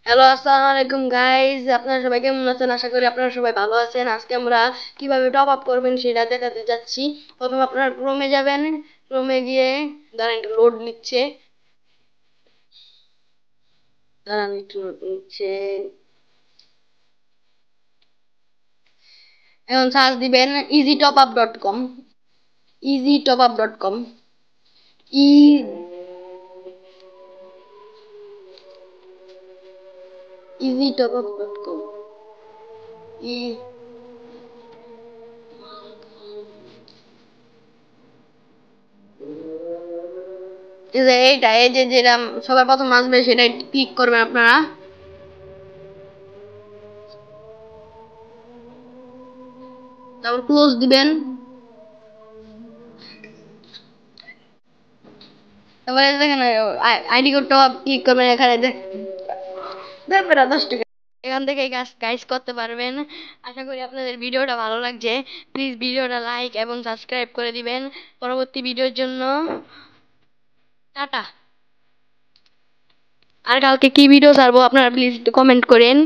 Hello, আসসালামু আলাইকুম guys. আপনারা সবাই কেমন আছেন? আশা করি আপনারা সবাই ভালো আছেন। আজকে আমরা কিভাবে টপ আপ করবেন সেটা দেখাতে যাচ্ছি। প্রথমে আপনারা ক্রোমে যাবেন। ক্রোমে গিয়ে দাঁড়ান, একটু লোড নিচ্ছে। দাঁড়ান, একটু লোড নিচ্ছে। এখন সার্চ দিবেন easytopup.com, easytopup.com, ই easytopup.com, ই এইটা, এই যে যেটা সবার প্রথম আসবে সেটাই ক্লিক করবেন আপনারা। তারপর ক্লোজ দিবেন। তারপরে দেখেন আইডি কোডটা ক্লিক করবেন এখানে, দেবেন 10 টাকা। এখান থেকে গাইস করতে পারবেন। আশা করি আপনাদের ভিডিওটা ভালো লাগছে। প্লিজ ভিডিওটা লাইক এবং সাবস্ক্রাইব করে দিবেন পরবর্তী ভিডিওর জন্য। টাটা। আর কালকে কি ভিডিও ছাড়বো আপনারা প্লিজ কমেন্ট করেন।